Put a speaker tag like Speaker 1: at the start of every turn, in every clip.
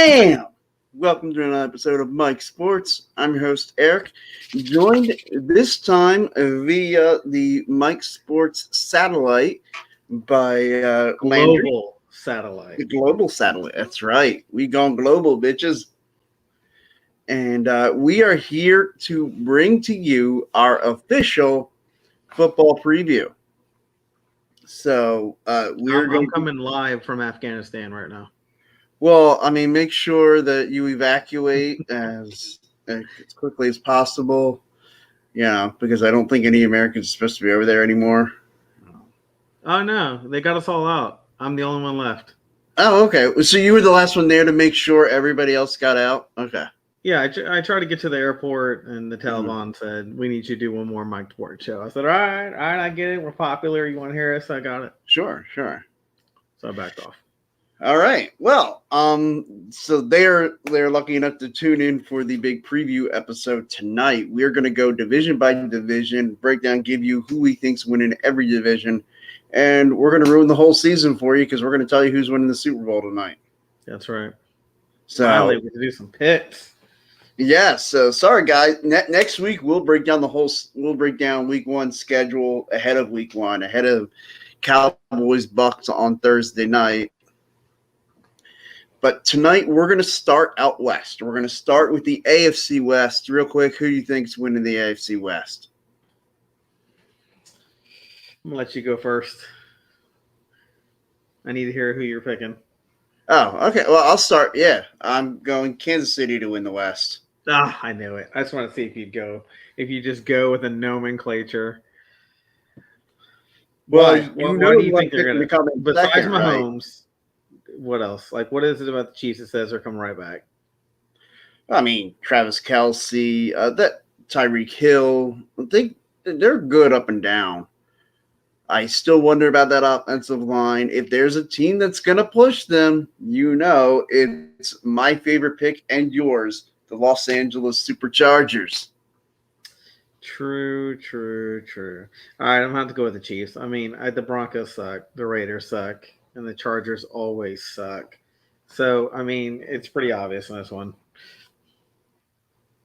Speaker 1: Bam! Welcome to another episode of Mike Sports. I'm your host, Eric, joined this time via the Mike Sports satellite by Landry.
Speaker 2: Global satellite.
Speaker 1: The global satellite, that's right. We gone global, bitches. And we are here to bring to you our official football preview. So
Speaker 2: I'm coming live from Afghanistan right now.
Speaker 1: Well, I mean, make sure that you evacuate as quickly as possible. Yeah, because I don't think any Americans are supposed to be over there anymore.
Speaker 2: Oh, no. They got us all out. I'm the only one left.
Speaker 1: Oh, okay. So you were the last one there to make sure everybody else got out? Okay.
Speaker 2: Yeah, I tried to get to the airport, and the Taliban said, we need you to do one more Mike Sports show. I said, all right, I get it. We're popular. You want to hear us? I got it.
Speaker 1: Sure.
Speaker 2: So I backed off.
Speaker 1: All right. Well, so they're lucky enough to tune in for the big preview episode tonight. We're going to go division by division, break down, give you who we think's winning every division, and we're going to ruin the whole season for you because we're going to tell you who's winning the Super Bowl tonight.
Speaker 2: That's right.
Speaker 1: So
Speaker 2: finally, we can do some picks.
Speaker 1: Yeah. So sorry, guys. Next week we'll break down Week 1 schedule ahead of Week 1, ahead of Cowboys Bucks on Thursday night. But tonight, we're going to start out west. We're going to start with the AFC West. Real quick, who do you think's winning the AFC West?
Speaker 2: I'm going to let you go first. I need to hear who you're picking.
Speaker 1: Oh, okay. Well, I'll start. Yeah, I'm going Kansas City to win the West.
Speaker 2: I knew it. I just want to see if you just go with a nomenclature.
Speaker 1: Well,
Speaker 2: why do you think they're going to – besides
Speaker 1: second,
Speaker 2: Mahomes
Speaker 1: right?
Speaker 2: What else? Like, what is it about the Chiefs that says they're coming right back?
Speaker 1: I mean, Travis Kelce, that Tyreek Hill, they're good up and down. I still wonder about that offensive line. If there's a team that's going to push them, it's my favorite pick and yours, the Los Angeles Superchargers.
Speaker 2: True. All right, I'm going to have to go with the Chiefs. I mean, the Broncos suck. The Raiders suck. And the Chargers always suck. So, I mean, it's pretty obvious in this one.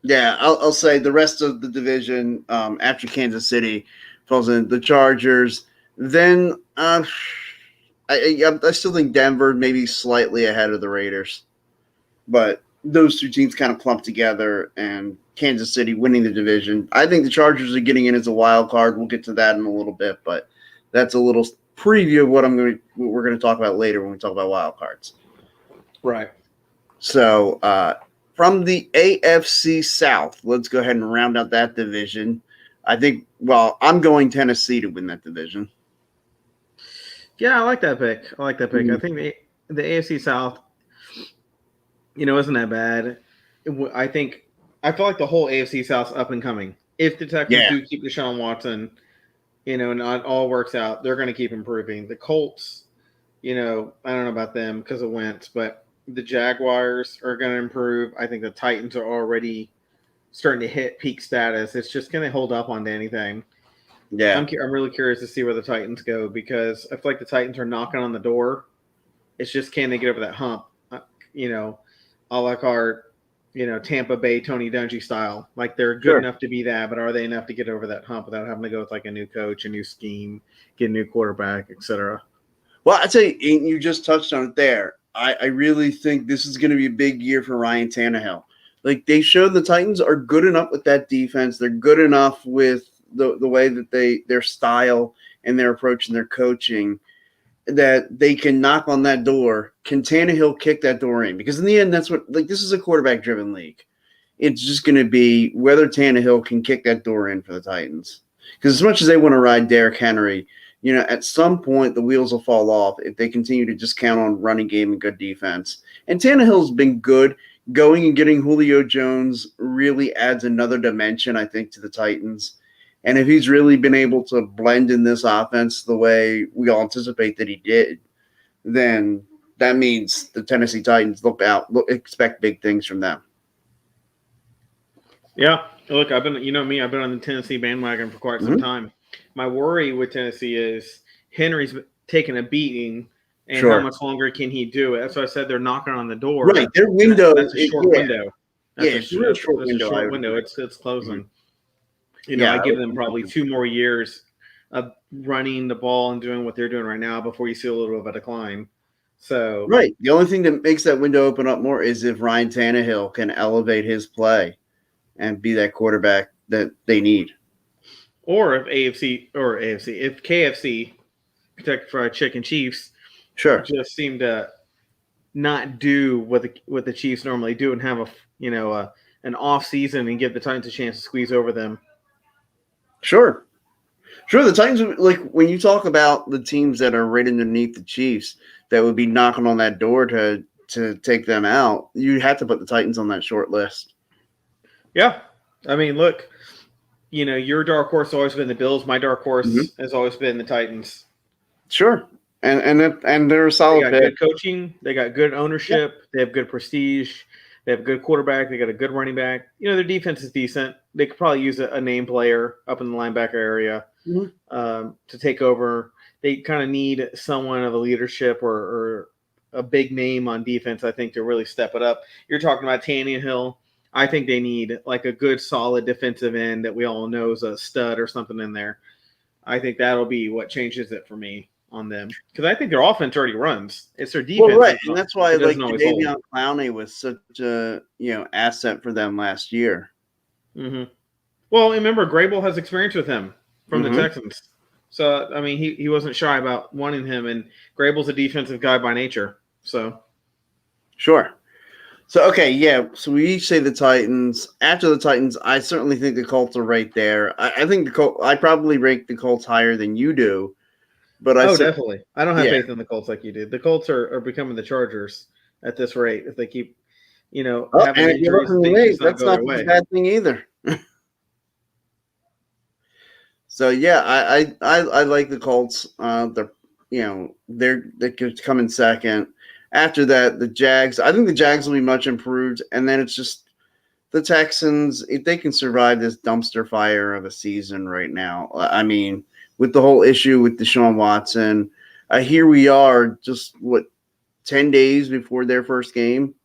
Speaker 1: Yeah, I'll say the rest of the division after Kansas City falls in the Chargers. Then I still think Denver maybe slightly ahead of the Raiders. But those two teams kind of clump together, and Kansas City winning the division. I think the Chargers are getting in as a wild card. We'll get to that in a little bit, but that's a little preview of what we're going to talk about later when we talk about wild cards.
Speaker 2: Right.
Speaker 1: So from the AFC South, let's go ahead and round out that division. I'm going Tennessee to win that division.
Speaker 2: Yeah, I like that pick. Mm-hmm. I think the AFC South, isn't that bad. I feel like the whole AFC South's up and coming. If the Texans do keep Deshaun Watson, and it all works out, they're going to keep improving. The Colts, I don't know about them because of Wentz, but the Jaguars are going to improve. I think the Titans are already starting to hit peak status. It's just going to hold up on to anything.
Speaker 1: Yeah.
Speaker 2: I'm really curious to see where the Titans go because I feel like the Titans are knocking on the door. It's just, can they get over that hump? A la carte, Tampa Bay, Tony Dungy style. Like, they're good enough to be that, but are they enough to get over that hump without having to go with like a new coach, a new scheme, get a new quarterback, etc.?
Speaker 1: Well, I'd say you just touched on it there. I really think this is going to be a big year for Ryan Tannehill. Like, they showed the Titans are good enough with that defense. They're good enough with the way that their style and their approach and their coaching that they can knock on that door. Can Tannehill kick that door in? Because in the end, this is a quarterback-driven league. It's just going to be whether Tannehill can kick that door in for the Titans. Because as much as they want to ride Derrick Henry, at some point the wheels will fall off if they continue to just count on running game and good defense. And Tannehill's been good. Going and getting Julio Jones really adds another dimension, I think, to the Titans. And if he's really been able to blend in this offense the way we all anticipate that he did, then that means the Tennessee Titans expect big things from them.
Speaker 2: Yeah. Look, I've been on the Tennessee bandwagon for quite some time. My worry with Tennessee is Henry's taken a beating and how
Speaker 1: Sure.
Speaker 2: much longer can he do it? That's why I said they're knocking on the door.
Speaker 1: Right. Their window.
Speaker 2: That's a short window.
Speaker 1: Yeah, it's a real short window.
Speaker 2: Short window. It's closing.
Speaker 1: Mm-hmm.
Speaker 2: You know, I give them probably 2 more years of running the ball and doing what they're doing right now before you see a little bit of a decline. So
Speaker 1: right. The only thing that makes that window open up more is if Ryan Tannehill can elevate his play and be that quarterback that they need.
Speaker 2: Or if if KFC, Kentucky Fried Chicken Chiefs, just seem to not do what the Chiefs normally do and have an off season and give the Titans a chance to squeeze over them.
Speaker 1: Sure. The Titans, like when you talk about the teams that are right underneath the Chiefs that would be knocking on that door to take them out, you have to put the Titans on that short list.
Speaker 2: Yeah. I mean, look, your dark horse has always been the Bills. My dark horse has always been the Titans.
Speaker 1: Sure. And they're a solid.
Speaker 2: They got good coaching. They got good ownership. Yeah. They have good prestige. They have a good quarterback. They got a good running back. Their defense is decent. They could probably use a name player up in the linebacker area to take over. They kind of need someone of a leadership or a big name on defense, I think, to really step it up. You're talking about Tannehill. I think they need like a good, solid defensive end that we all know is a stud or something in there. I think that'll be what changes it for me on them, because I think their offense already runs. It's their defense.
Speaker 1: Well, right, and that's why like Davion Clowney was such a asset for them last year.
Speaker 2: Mm-hmm. Well, remember Grable has experience with him from the Texans, so I mean he wasn't shy about wanting him, and Grable's a defensive guy by nature. So
Speaker 1: sure. So okay, yeah. So we each say the Titans. After the Titans, I certainly think the Colts are right there. I think the Colts. I probably rank the Colts higher than you do. But
Speaker 2: definitely. I don't have faith in the Colts like you do. The Colts are becoming the Chargers at this rate if they keep, having injuries.
Speaker 1: That's not a bad thing either. So yeah, I like the Colts. They could come in second. After that, the Jags. I think the Jags will be much improved, and then it's just the Texans. If they can survive this dumpster fire of a season right now, I mean, with the whole issue with Deshaun Watson, here we are, just 10 days before their first game,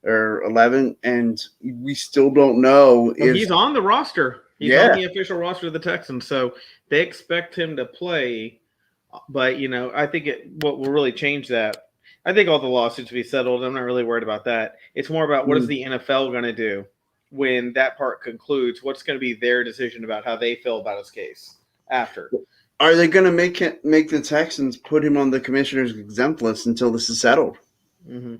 Speaker 1: or 11, and we still don't know if
Speaker 2: he's on the roster. He's on the official roster of the Texans, so they expect him to play. But I think what will really change that. I think all the lawsuits will be settled. I'm not really worried about that. It's more about what is the NFL going to do when that part concludes. What's going to be their decision about how they feel about his case after?
Speaker 1: Are they going to make the Texans put him on the commissioner's exempt list until this is settled?
Speaker 2: Mm-hmm.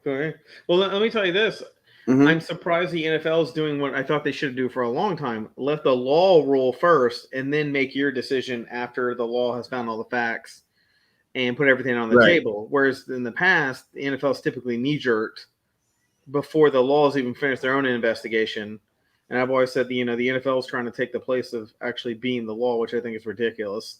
Speaker 2: Okay. Well, let me tell you this. I'm surprised the NFL is doing what I thought they should do for a long time. Let the law rule first and then make your decision after the law has found all the facts and put everything on the table. Whereas in the past, the NFL is typically knee-jerked before the laws even finish their own investigation. And I've always said, the NFL is trying to take the place of actually being the law, which I think is ridiculous.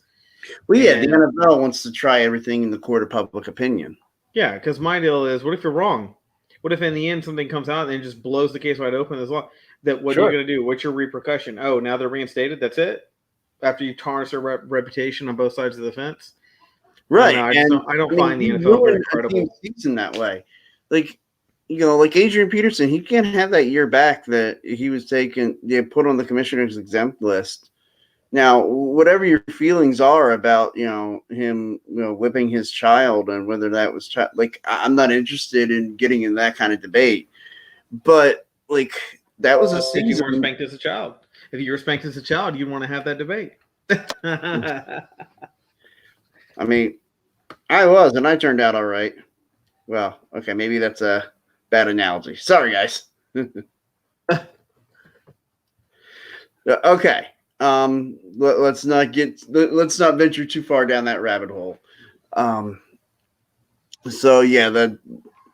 Speaker 1: Well, yeah, the NFL wants to try everything in the court of public opinion.
Speaker 2: Yeah, because my deal is, what if you're wrong? What if in the end something comes out and it just blows the case wide open as well? What are you going to do? What's your repercussion? Oh, now they're reinstated? That's it? After you tarnish their reputation on both sides of the fence?
Speaker 1: Right.
Speaker 2: I don't find the NFL very credible.
Speaker 1: In that way. Like Adrian Peterson, he can't have that year back that he was put on the commissioner's exempt list. Now, whatever your feelings are about, him, whipping his child and whether that was I'm not interested in getting in that kind of debate. But that was a season.
Speaker 2: If you were spanked as a child. If you were spanked as a child, you'd want to have that debate.
Speaker 1: I mean, I was, and I turned out all right. Well, okay, maybe that's a bad analogy. Sorry, guys. Okay. Let's not venture too far down that rabbit hole. So yeah,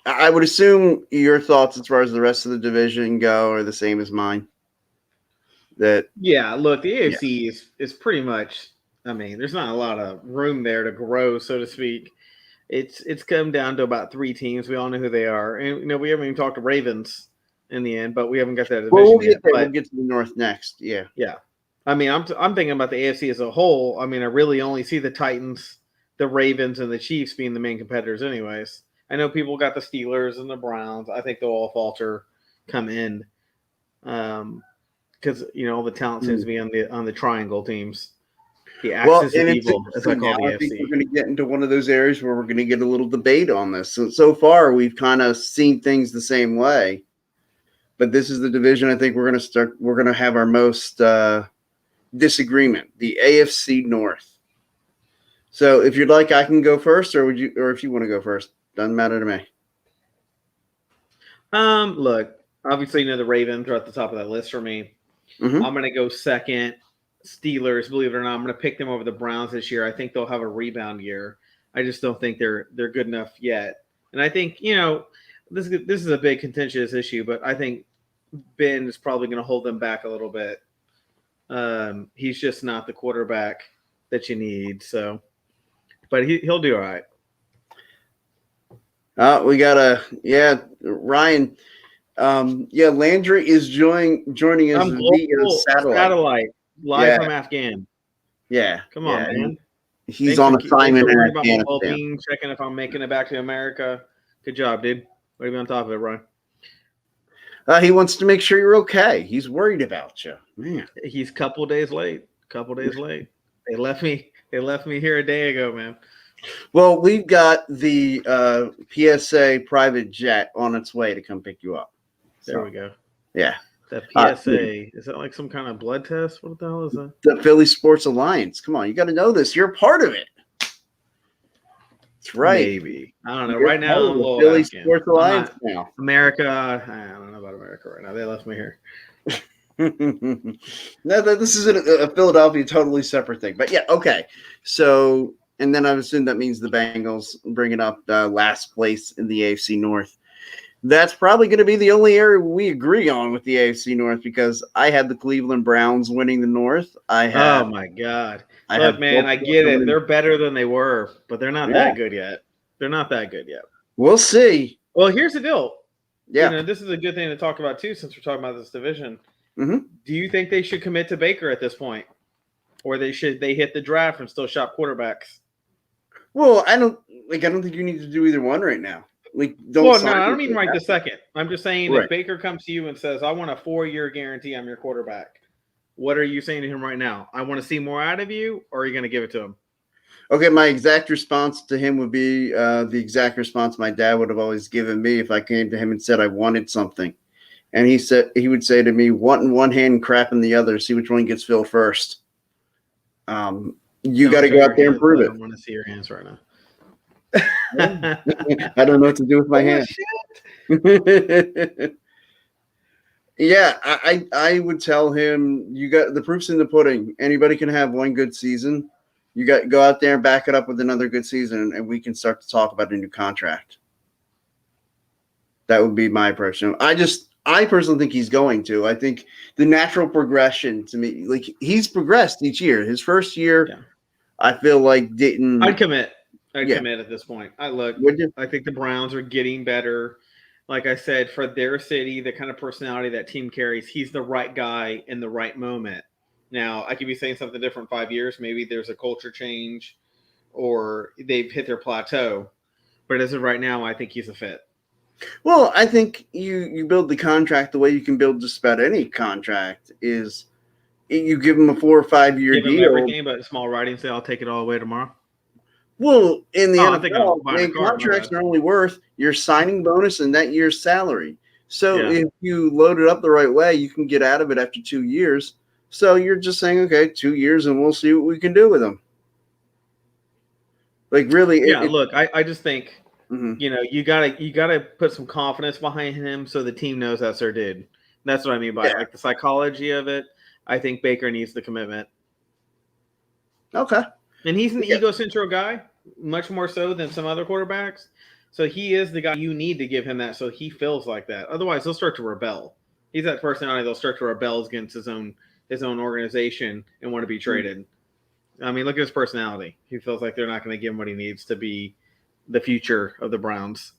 Speaker 1: I would assume your thoughts as far as the rest of the division go are the same as mine. Look, the
Speaker 2: AFC is pretty much. I mean, there's not a lot of room there to grow, so to speak. It's come down to about 3 teams. We all know who they are, and we haven't even talked to Ravens in the end, but we haven't got that division
Speaker 1: we'll
Speaker 2: yet.
Speaker 1: We'll get to the North next. Yeah.
Speaker 2: I mean, I'm thinking about the AFC as a whole. I mean, I really only see the Titans, the Ravens and the Chiefs being the main competitors anyways. I know people got the Steelers and the Browns. I think they'll all falter come in. Because all the talent seems to be on the triangle teams. The axis of evil, as I call the AFC.
Speaker 1: I think we're going to get into one of those areas where we're going to get a little debate on this. So far, we've kind of seen things the same way, but this is the division I think we're going to have our most disagreement: the AFC North. So, if you'd like, I can go first, or if you want to go first, doesn't matter to me.
Speaker 2: Look, obviously, the Ravens are at the top of that list for me.
Speaker 1: Mm-hmm.
Speaker 2: I'm going to go second. Steelers, believe it or not, I'm going to pick them over the Browns this year. I think they'll have a rebound year. I just don't think they're good enough yet. And I think this is a big contentious issue, but I think Ben is probably going to hold them back a little bit. He's just not the quarterback that you need. So, but he'll do all right.
Speaker 1: We got Ryan. Landry is joining us via satellite.
Speaker 2: Live from Afghan.
Speaker 1: Yeah.
Speaker 2: Come on, man.
Speaker 1: He's on assignment in Afghanistan.
Speaker 2: Well-being, checking if I'm making it back to America. Good job, dude. Way to be on top of it, Ryan.
Speaker 1: He wants to make sure you're okay. He's worried about you. Man.
Speaker 2: He's a couple days late. They left me here a day ago, man.
Speaker 1: Well, we've got the PSA private jet on its way to come pick you up.
Speaker 2: There we go.
Speaker 1: Yeah.
Speaker 2: That PSA, is that like some kind of blood test? What the hell is that?
Speaker 1: The Philly Sports Alliance. Come on, you got to know this. You're a part of it. That's right.
Speaker 2: Maybe. I don't know. Right now, I'm a little
Speaker 1: Philly Sports Alliance now.
Speaker 2: America, I don't know about America right now. They left me here.
Speaker 1: No, this is a Philadelphia totally separate thing. But yeah, okay. So, and then I assume that means the Bengals bringing up last place in the AFC North. That's probably going to be the only area we agree on with the AFC North because I had the Cleveland Browns winning the North.
Speaker 2: Oh, my God. Look, man, I get it. They're better than they were, but they're not that good yet. We'll
Speaker 1: see.
Speaker 2: Well, here's the deal.
Speaker 1: Yeah.
Speaker 2: This is a good thing to talk about, too, since we're talking about this division.
Speaker 1: Mm-hmm.
Speaker 2: Do you think they should commit to Baker at this point? Or they hit the draft and still shop quarterbacks?
Speaker 1: Well, I don't think you need to do either one right now. I
Speaker 2: don't mean right this second. I'm just saying if Baker comes to you and says, I want a 4-year guarantee I'm your quarterback, what are you saying to him right now? I want to see more out of you, or are you going to give it to him?
Speaker 1: Okay, my exact response to him would be the exact response my dad would have always given me if I came to him and said I wanted something. And he would say to me, want in one hand, crap in the other, see which one gets filled first. You got to go out there and prove it.
Speaker 2: I want to see your hands right now.
Speaker 1: I don't know what to do with my hands. Yeah, I would tell him you got the proof's in the pudding. Anybody can have one good season. You got to go out there and back it up with another good season, and we can start to talk about a new contract. That would be my approach. I personally think he's going to. I think the natural progression to me, like he's progressed each year. His first year, I feel like didn't.
Speaker 2: I'd commit at this point. I think the Browns are getting better. Like I said, for their city, the kind of personality that team carries, he's the right guy in the right moment. Now, I could be saying something different 5 years. Maybe there's a culture change or they've hit their plateau. But as of right now, I think he's a fit.
Speaker 1: Well, I think you build the contract the way you can build just about any contract is you give him a 4 or 5 year deal.
Speaker 2: Everything but small writing, say I'll take it all away tomorrow.
Speaker 1: Well, in the NFL, contracts are only worth your signing bonus and that year's salary. So if you load it up the right way, you can get out of it after 2 years. So you're just saying, okay, 2 years, and we'll see what we can do with them. Like really,
Speaker 2: look, I just think you gotta put some confidence behind him so the team knows that's their dude. That's what I mean by it. Like the psychology of it. I think Baker needs the commitment.
Speaker 1: Okay,
Speaker 2: and he's an egocentric guy, much more so than some other quarterbacks. So he is the guy you need to give him that, so he feels like that. Otherwise, he'll start to rebel. He's that personality that'll start to rebel against his own organization and want to be traded. I mean, look at his personality. He feels like they're not going to give him what he needs to be the future of the Browns.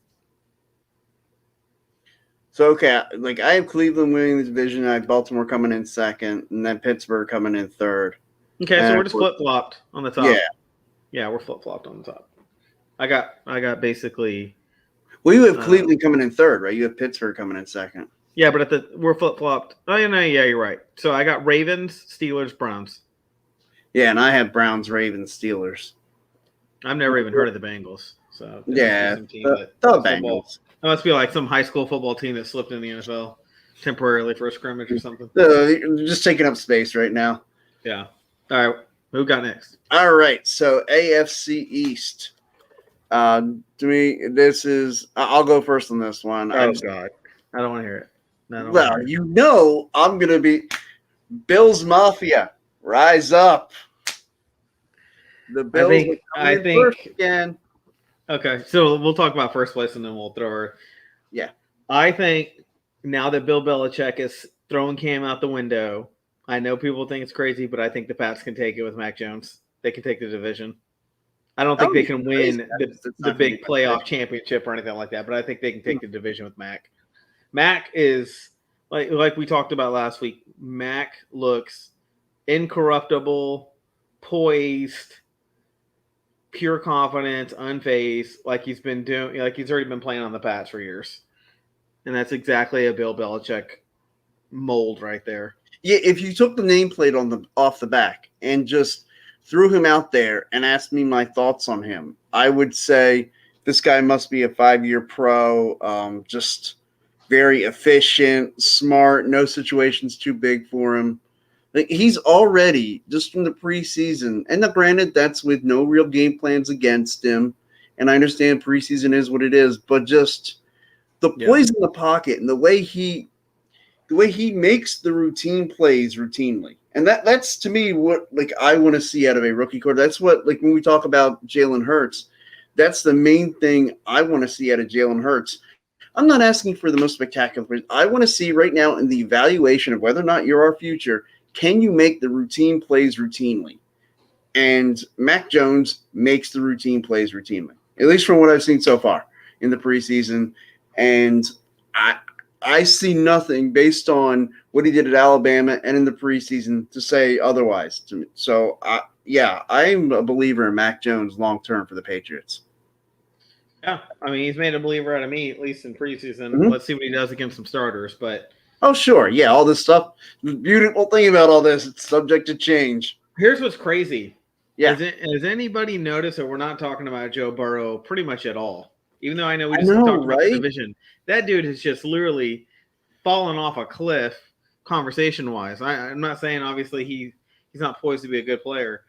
Speaker 1: So, okay, like I have Cleveland winning the division. I have Baltimore coming in second, and then Pittsburgh coming in third.
Speaker 2: Okay, so we're just flip-flopped on the top.
Speaker 1: Yeah.
Speaker 2: Yeah, we're flip flopped on the top. I got basically.
Speaker 1: Well, you have Cleveland coming in third, right? You have Pittsburgh coming in second.
Speaker 2: Yeah, but we're flip flopped. Oh yeah, no, yeah, you're right. So I got Ravens, Steelers, Browns.
Speaker 1: Yeah, and I have Browns, Ravens, Steelers.
Speaker 2: I've never even heard of the Bengals. So
Speaker 1: yeah,
Speaker 2: some team
Speaker 1: the
Speaker 2: Bengals. It must be like some high school football team that slipped in the NFL temporarily for a scrimmage or something.
Speaker 1: You're just taking up space right now.
Speaker 2: Yeah. All right. Who got next?
Speaker 1: All right. So AFC East. To me, this is. I'll go first on this one.
Speaker 2: Oh God, I don't want to hear it.
Speaker 1: Well, you know, I'm gonna be Bills Mafia. Rise up. The Bills.
Speaker 2: I think
Speaker 1: first again.
Speaker 2: Okay, so we'll talk about first place and then we'll throw her.
Speaker 1: Yeah.
Speaker 2: I think now that Bill Belichick is throwing Cam out the window, I know people think it's crazy, but I think the Pats can take it with Mac Jones. They can take the division. I don't think they can win the big playoff championship or anything like that, but I think they can take the division with Mac. Mac is, like we talked about last week, Mac looks incorruptible, poised, pure confidence, unfazed, like he's been doing, like he's already been playing on the Pats for years. And that's exactly a Bill Belichick mold right there.
Speaker 1: Yeah, if you took the nameplate off the back and just threw him out there and asked me my thoughts on him, I would say this guy must be a 5-year pro, just very efficient, smart, no situation's too big for him. Like, he's already, just from the preseason, and granted, that's with no real game plans against him, and I understand preseason is what it is, but just the poise in the pocket and the way he makes the routine plays routinely. And that's to me what I want to see out of a rookie quarterback. That's what when we talk about Jalen Hurts, that's the main thing I want to see out of Jalen Hurts. I'm not asking for the most spectacular plays. I want to see right now in the evaluation of whether or not you're our future, can you make the routine plays routinely? And Mac Jones makes the routine plays routinely, at least from what I've seen so far in the preseason. And I see nothing based on what he did at Alabama and in the preseason to say otherwise to me. So, I'm a believer in Mac Jones long-term for the Patriots.
Speaker 2: Yeah, I mean, he's made a believer out of me, at least in preseason. Mm-hmm. Let's see what he does against some starters. But
Speaker 1: oh, sure. Yeah, all this stuff. The beautiful thing about all this, it's subject to change.
Speaker 2: Here's what's crazy.
Speaker 1: Yeah.
Speaker 2: Has anybody noticed that we're not talking about Joe Burrow pretty much at all? Even though I know we just talked about the division. That dude has just literally fallen off a cliff conversation-wise. I'm not saying, obviously, he's not poised to be a good player.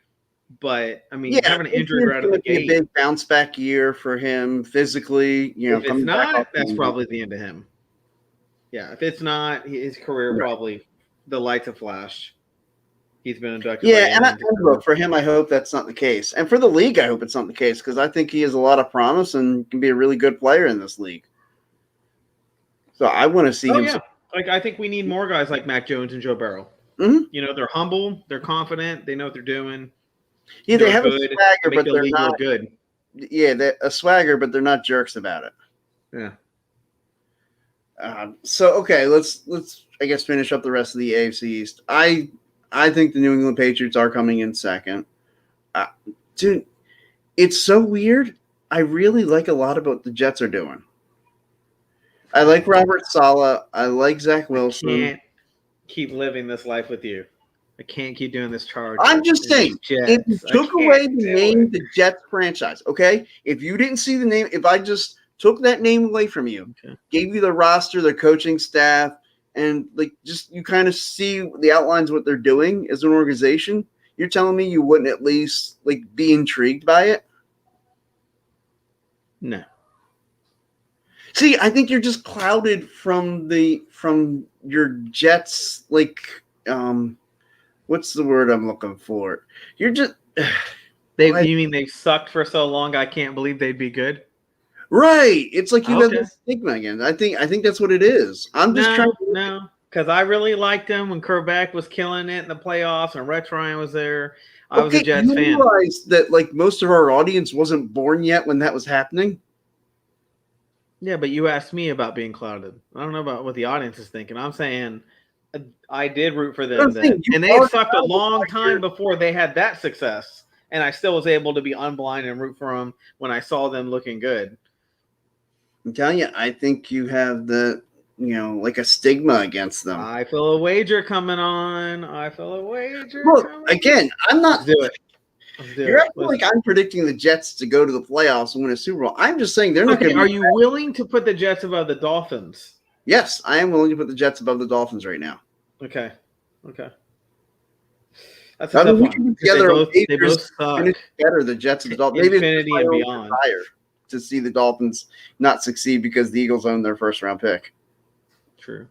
Speaker 2: But, I mean, having an injury right out of the gate.
Speaker 1: A big bounce-back year for him physically.
Speaker 2: If it's not, that's probably the end of him. Yeah, if it's not, his career probably, the lights have flashed. He's been inducted.
Speaker 1: Yeah, and look, for him, I hope that's not the case. And for the league, I hope it's not the case because I think he has a lot of promise and can be a really good player in this league. So I want to see him.
Speaker 2: Yeah. I think we need more guys like Mac Jones and Joe Burrow.
Speaker 1: Mm-hmm.
Speaker 2: You know, they're humble, they're confident, they know what they're doing.
Speaker 1: Yeah, they have a swagger, but they're not
Speaker 2: good.
Speaker 1: Yeah, they're a swagger, but they're not jerks about it.
Speaker 2: Yeah.
Speaker 1: So okay, let's I guess finish up the rest of the AFC East. I think the New England Patriots are coming in second. Dude, it's so weird. I really like a lot about what the Jets are doing. I like Robert Saleh. I like Zach Wilson.
Speaker 2: I can't keep living this life with you. I can't keep doing this charge.
Speaker 1: I'm just saying, if you took away the name, the Jets franchise, okay? If you didn't see the name, if I just took that name away from you, gave you the roster, the coaching staff, and just you kind of see the outlines of what they're doing as an organization, you're telling me you wouldn't at least be intrigued by it?
Speaker 2: No.
Speaker 1: See, I think you're just clouded from your Jets, what's the word I'm looking for? You're just
Speaker 2: you mean they've sucked for so long I can't believe they'd be good?
Speaker 1: Right. It's like you have this stigma again. I think that's what it is. I'm just trying to
Speaker 2: No, because I really liked them when Kerbeck was killing it in the playoffs and Rex Ryan was there. I was a Jets fan.
Speaker 1: You realize that most of our audience wasn't born yet when that was happening?
Speaker 2: Yeah, but you asked me about being clouded. I don't know about what the audience is thinking. I'm saying I did root for them then. And they sucked a long time before they had that success. and I still was able to be unblind and root for them when I saw them looking good.
Speaker 1: I'm telling you, I think you have like a stigma against them.
Speaker 2: I feel a wager coming on.
Speaker 1: Look, again, I'm not.
Speaker 2: Let's do it.
Speaker 1: You're acting like I'm predicting the Jets to go to the playoffs and win a Super Bowl. I'm just saying they're not going to.
Speaker 2: Are you willing to put the Jets above the Dolphins?
Speaker 1: Yes, I am willing to put the Jets above the Dolphins right now.
Speaker 2: Okay. That's a tough one. They both suck.
Speaker 1: Better the Jets and the Dolphins. Maybe
Speaker 2: infinity and beyond.
Speaker 1: To see the Dolphins not succeed because the Eagles own their first round pick.
Speaker 2: True.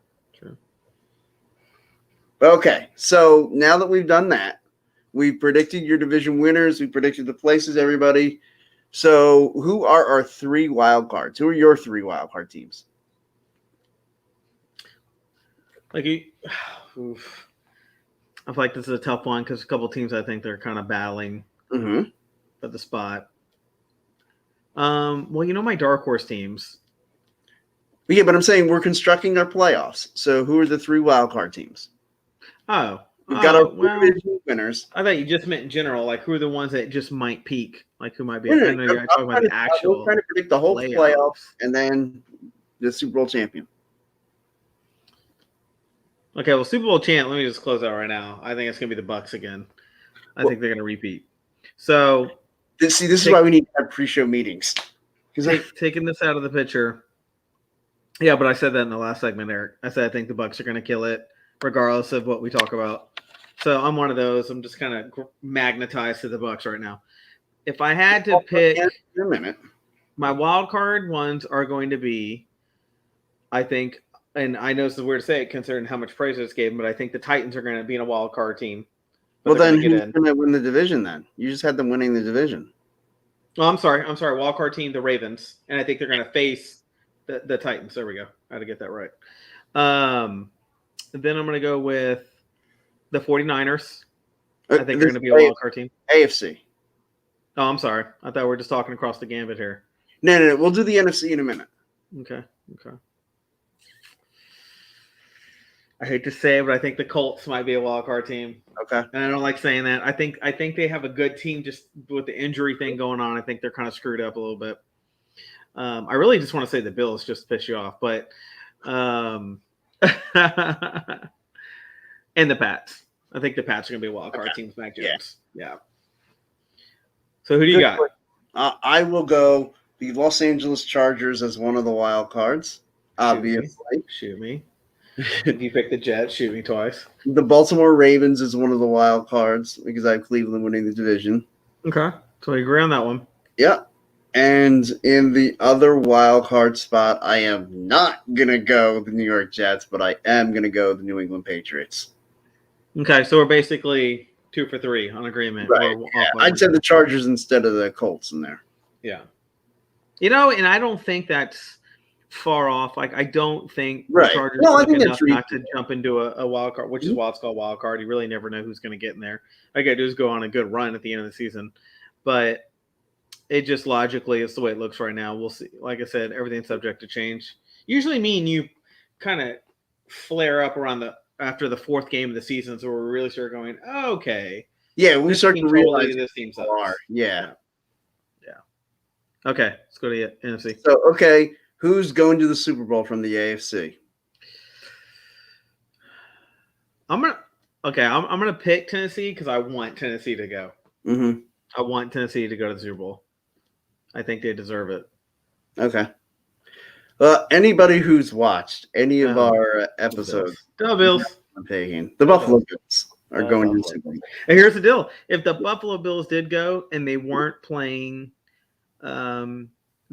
Speaker 1: Okay, so now that we've done that, we've predicted your division winners. We predicted the places, everybody. So who are our 3 wild cards? Who are your 3 wild card teams?
Speaker 2: I feel like this is a tough one because a couple of teams I think they're kind of battling for the spot. Well, my dark horse teams.
Speaker 1: Yeah, but I'm saying we're constructing our playoffs. So who are the 3 wild card teams?
Speaker 2: Oh,
Speaker 1: we've got our division winners.
Speaker 2: I thought you just meant in general, like who are the ones that just might peak, like who might be. I know you're talking about the actual.
Speaker 1: We're trying to predict the whole playoffs and then the Super Bowl champion.
Speaker 2: Okay, well, Super Bowl champ. Let me just close out right now. I think it's gonna be the Bucs again. I think they're gonna repeat. So,
Speaker 1: this is why we need to have pre-show meetings.
Speaker 2: Taking this out of the picture. Yeah, but I said that in the last segment, Eric. I said I think the Bucs are gonna kill it, regardless of what we talk about. So I'm one of those. I'm just kind of magnetized to the Bucs right now. If I had to pick, my wild card ones are going to be, I think. And I know this is weird to say it considering how much praise I just gave them, but I think the Titans are going to be in a wild card team.
Speaker 1: Well, then who's going to win the division then? You just had them winning the division.
Speaker 2: Oh, I'm sorry. Wild card team, the Ravens. And I think they're going to face the Titans. There we go. I had to get that right. Then I'm going to go with the 49ers. I think they're going to be a wild card team.
Speaker 1: AFC.
Speaker 2: Oh, I'm sorry. I thought we were just talking across the gambit here.
Speaker 1: No. We'll do the NFC in a minute.
Speaker 2: Okay. I hate to say it, but I think the Colts might be a wild card team.
Speaker 1: Okay.
Speaker 2: And I don't like saying that. I think they have a good team just with the injury thing going on. I think they're kind of screwed up a little bit. I really just want to say the Bills just to piss you off, but and the Pats. I think the Pats are going to be a wild card team with Mac Jones. Yeah. So who do you got?
Speaker 1: I will go the Los Angeles Chargers as one of the wild cards, obviously.
Speaker 2: Shoot me. If you pick the Jets, shoot me twice.
Speaker 1: The Baltimore Ravens is one of the wild cards because I have Cleveland winning the division.
Speaker 2: Okay. So we agree on that one.
Speaker 1: Yeah. And in the other wild card spot, I am not going to go the New York Jets, but I am going to go the New England Patriots.
Speaker 2: Okay. So we're basically 2 for 3 on agreement.
Speaker 1: Right. I'd say the Chargers instead of the Colts in there.
Speaker 2: Yeah. And I don't think that's far off. Like I don't think the Chargers
Speaker 1: I think
Speaker 2: enough not to jump into a wild card, which is why it's called wild card. You really never know who's going to get in there. All you got to do is go on a good run at the end of the season. But it just logically is the way it looks right now. We'll see. Like I said, everything's subject to change. Usually me and you kind of flare up around after the 4th game of the season, so we're really start going, okay.
Speaker 1: Yeah, we start to realize
Speaker 2: this team's up.
Speaker 1: Yeah.
Speaker 2: Okay, let's go to the NFC.
Speaker 1: So, okay. Who's going to the Super Bowl from the AFC?
Speaker 2: I'm gonna pick Tennessee because I want Tennessee to go.
Speaker 1: Mm-hmm.
Speaker 2: I want Tennessee to go to the Super Bowl. I think they deserve it.
Speaker 1: Okay. Anybody who's watched any of our episodes,
Speaker 2: the Bills.
Speaker 1: I'm taking the Buffalo Bills are going to the Super Bowl.
Speaker 2: And here's the deal: if the Buffalo Bills did go and they weren't playing,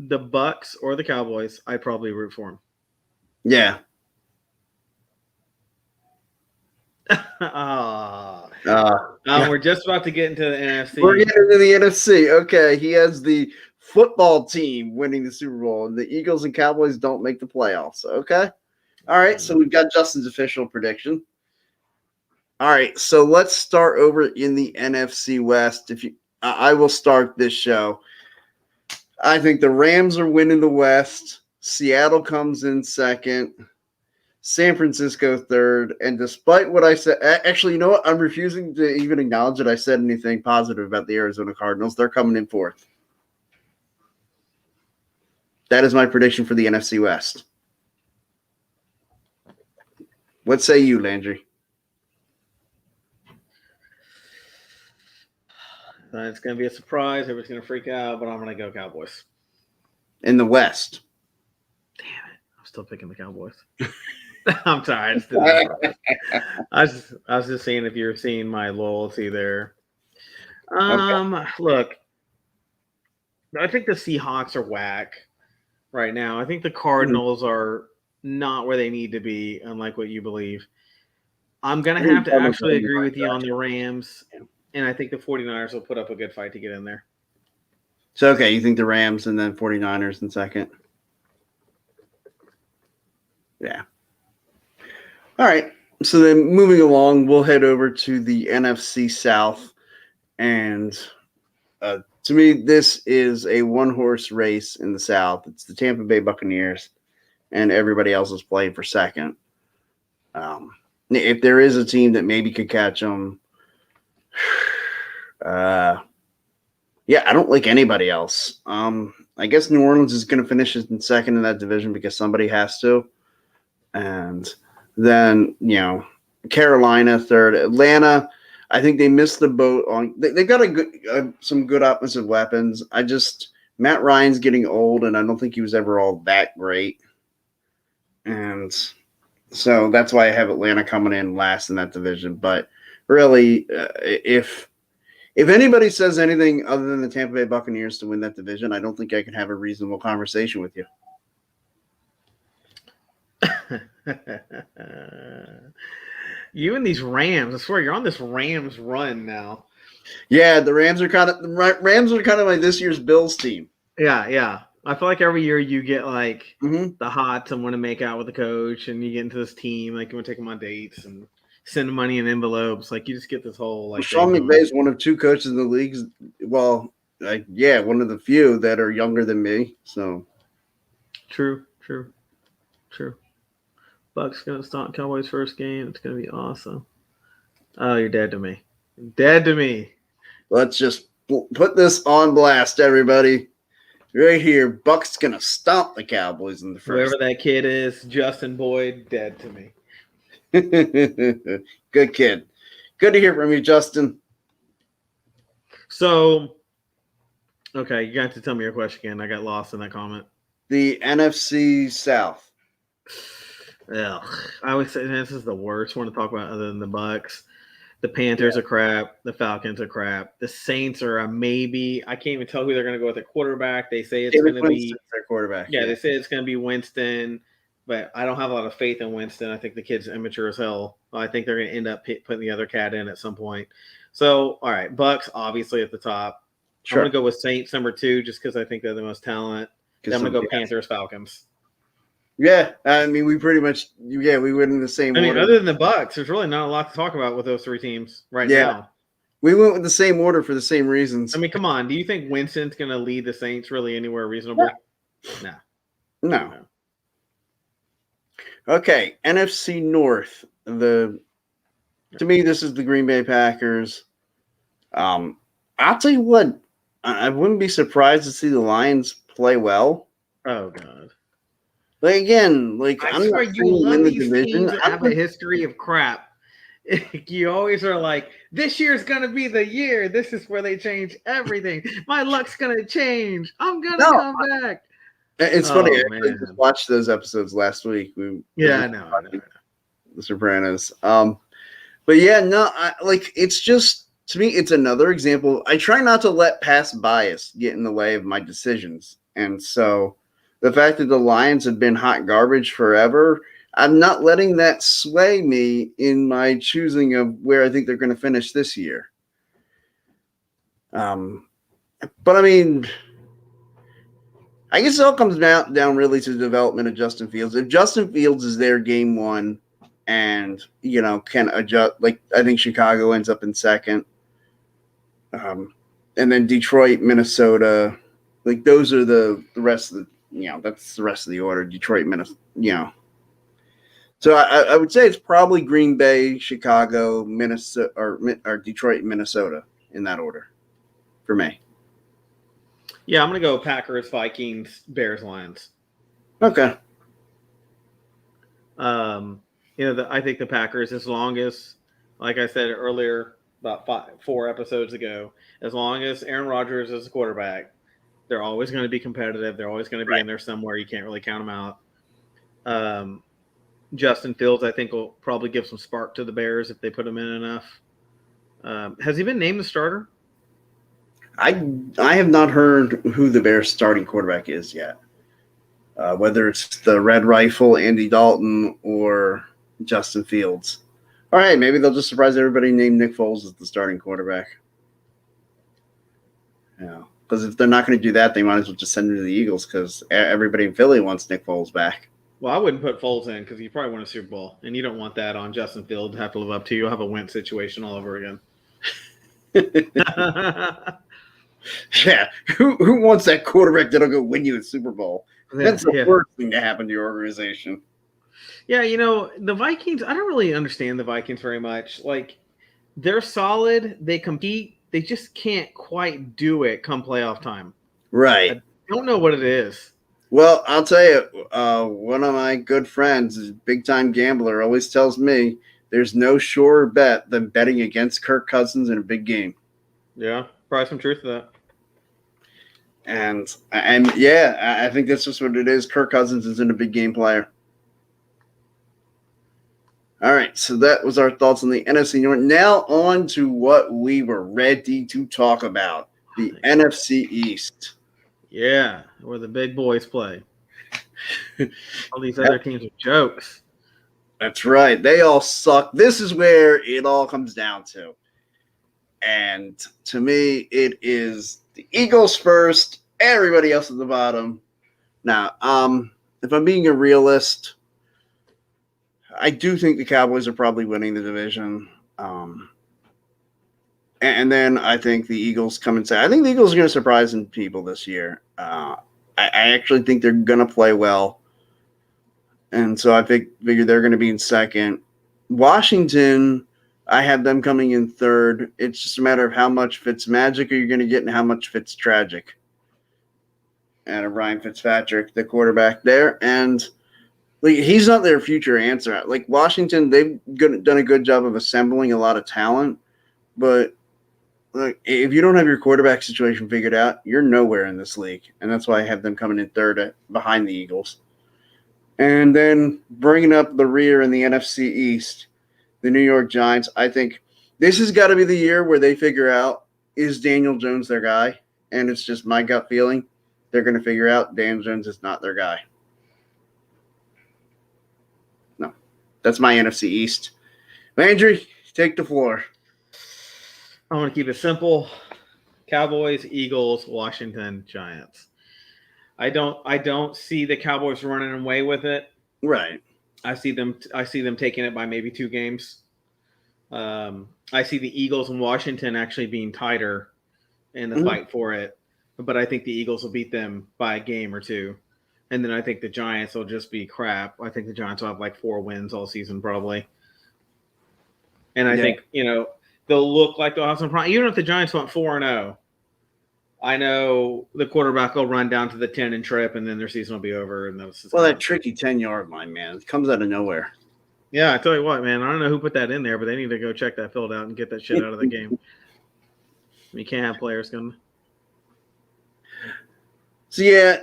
Speaker 2: the Bucks or the Cowboys, I'd probably root for them.
Speaker 1: Yeah.
Speaker 2: We're just about to get into the NFC.
Speaker 1: We're getting into the NFC. Okay, he has the football team winning the Super Bowl, and the Eagles and Cowboys don't make the playoffs. Okay. All right, so we've got Justin's official prediction. All right, so let's start over in the NFC West. I will start this show. I think the Rams are winning the West. Seattle comes in second. San Francisco third. And despite what I said, actually, you know what? I'm refusing to even acknowledge that I said anything positive about the Arizona Cardinals. They're coming in fourth. That is my prediction for the NFC West. What say you, Landry?
Speaker 2: It's going to be a surprise. Everybody's going to freak out, but I'm going to go Cowboys.
Speaker 1: In the West.
Speaker 2: Damn it. I'm still picking the Cowboys. I'm sorry. I was just seeing if you're seeing my loyalty there. Look, I think the Seahawks are whack right now. I think the Cardinals are not where they need to be, unlike what you believe. I'm going to have to actually agree with you on the Rams, and I think the 49ers will put up a good fight to get in there.
Speaker 1: So, okay, you think the Rams and then 49ers in second? Yeah. All right. So then moving along, we'll head over to the NFC South. And to me, this is a one-horse race in the South. It's the Tampa Bay Buccaneers, and everybody else is playing for second. If there is a team that maybe could catch them, I don't like anybody else. I guess New Orleans is going to finish in second in that division because somebody has to. And then, Carolina third. Atlanta, I think they missed the boat on. They got some good offensive weapons. Matt Ryan's getting old, and I don't think he was ever all that great. And so that's why I have Atlanta coming in last in that division. But really, if anybody says anything other than the Tampa Bay Buccaneers to win that division, I don't think I can have a reasonable conversation with you.
Speaker 2: You and these Rams, I swear you're on this Rams run now.
Speaker 1: Yeah, the Rams are kind of like this year's Bills team.
Speaker 2: Yeah. I feel like every year you get like the hot someone to make out with the coach, and you get into this team, like you want to take them on dates and send money in envelopes. Like you just get this whole like.
Speaker 1: Sean McVay is one of two coaches in the league. Well, one of the few that are younger than me. So
Speaker 2: true. Bucks gonna start Cowboys' first game. It's gonna be awesome. Oh, you're dead to me. Dead to me.
Speaker 1: Let's just put this on blast, everybody. Right here, Bucks gonna stomp the Cowboys in the first.
Speaker 2: Whoever that kid is, Justin Boyd, dead to me.
Speaker 1: Good kid. Good to hear from you, Justin.
Speaker 2: So, okay, you got to tell me your question again. I got lost in that comment.
Speaker 1: The NFC South.
Speaker 2: Ugh. I would say this is the worst one to talk about other than the Bucks. The Panthers are crap. The Falcons are crap. The Saints are a maybe. I can't even tell who they're going to go with their quarterback. They say it's going to be
Speaker 1: their quarterback.
Speaker 2: Yeah, they say it's going to be Winston, but I don't have a lot of faith in Winston. I think the kid's immature as hell. I think they're going to end up putting the other cat in at some point. So, all right, Bucks obviously at the top. Sure. I'm going to go with Saints number 2 just because I think they're the most talent. Then I'm going to go Panthers, Falcons.
Speaker 1: Yeah, I mean, we pretty much we went in the same order.
Speaker 2: Other than the Bucks, there's really not a lot to talk about with those 3 teams now.
Speaker 1: We went with the same order for the same reasons.
Speaker 2: I mean, come on. Do you think Winston's going to lead the Saints really anywhere reasonable?
Speaker 1: No. Okay, NFC North. To me, this is the Green Bay Packers. I'll tell you what, I wouldn't be surprised to see the Lions play well.
Speaker 2: Oh God.
Speaker 1: Like again,
Speaker 2: I swear you love these teams that have a history of crap. You always are like, this year's gonna be the year. This is where they change everything. My luck's gonna change. I'm gonna come back.
Speaker 1: It's funny. I just watched those episodes last week.
Speaker 2: I know.
Speaker 1: The Sopranos. But it's just, to me, it's another example. I try not to let past bias get in the way of my decisions, and so the fact that the Lions have been hot garbage forever, I'm not letting that sway me in my choosing of where I think they're going to finish this year. But I mean, I guess it all comes down really to the development of Justin Fields. If Justin Fields is there game 1 and, can adjust, like I think Chicago ends up in second, and then Detroit, Minnesota, like those are the rest of the, that's the rest of the order. Detroit, Minnesota, So I would say it's probably Green Bay, Chicago, Minnesota, or Detroit, Minnesota in that order for me.
Speaker 2: Yeah, I'm going to go Packers, Vikings, Bears, Lions.
Speaker 1: Okay.
Speaker 2: I think the Packers, as long as, like I said earlier, about 4 episodes ago, as long as Aaron Rodgers is a quarterback, they're always going to be competitive. They're always going to be in there somewhere. You can't really count them out. Justin Fields, I think, will probably give some spark to the Bears if they put him in enough. Has he been named the starter?
Speaker 1: I have not heard who the Bears starting quarterback is yet. Whether it's the Red Rifle, Andy Dalton, or Justin Fields. All right, maybe they'll just surprise everybody and name Nick Foles as the starting quarterback. Yeah, because if they're not going to do that, they might as well just send him to the Eagles because everybody in Philly wants Nick Foles back.
Speaker 2: Well, I wouldn't put Foles in because you probably won a Super Bowl, and you don't want that on Justin Fields to have to live up to. You'll have a Wentz situation all over again.
Speaker 1: Yeah, who wants that quarterback that'll go win you a Super Bowl? That's the worst thing to happen to your organization.
Speaker 2: Yeah, the Vikings, I don't really understand the Vikings very much. Like, they're solid, they compete, they just can't quite do it come playoff time.
Speaker 1: Right.
Speaker 2: I don't know what it is.
Speaker 1: Well, I'll tell you, one of my good friends, a big-time gambler, always tells me there's no surer bet than betting against Kirk Cousins in a big game.
Speaker 2: Yeah, probably some truth to that.
Speaker 1: And yeah, I think that's just what it is. Kirk Cousins isn't a big game player. All right, so that was our thoughts on the NFC North. Now on to what we were ready to talk about, the NFC East.
Speaker 2: Yeah, where the big boys play. All these other teams are jokes.
Speaker 1: That's right. They all suck. This is where it all comes down to. And to me, it is the Eagles first, everybody else at the bottom. Now, if I'm being a realist, I do think the Cowboys are probably winning the division. And then I think the Eagles come and say, I think the Eagles are going to surprise some people this year. I actually think they're going to play well. And so I figure they're going to be in second. Washington, I have them coming in third. It's just a matter of how much Fitzmagic are you going to get and how much Fitztragic. And Ryan Fitzpatrick, the quarterback there. And he's not their future answer. Like Washington, they've done a good job of assembling a lot of talent. But if you don't have your quarterback situation figured out, you're nowhere in this league. And that's why I have them coming in third behind the Eagles. And then bringing up the rear in the NFC East, the New York Giants, I think this has got to be the year where they figure out, is Daniel Jones their guy? And it's just my gut feeling. They're going to figure out Daniel Jones is not their guy. No, that's my NFC East. Landry, take the floor.
Speaker 2: I want to keep it simple. Cowboys, Eagles, Washington, Giants. I don't see the Cowboys running away with it.
Speaker 1: Right.
Speaker 2: I see them taking it by maybe 2 games. I see the Eagles and Washington actually being tighter in the fight for it. But I think the Eagles will beat them by a game or 2. And then I think the Giants will just be crap. I think the Giants will have like 4 wins all season probably. And I think, they'll look like they'll have some problem. Even if the Giants went 4-0, I know the quarterback will run down to the 10 and trip, and then their season will be over. And
Speaker 1: that tricky 10-yard line, man, it comes out of nowhere.
Speaker 2: Yeah, I tell you what, man, I don't know who put that in there, but they need to go check that field out and get that shit out of the game. You can't have players going.
Speaker 1: So, yeah,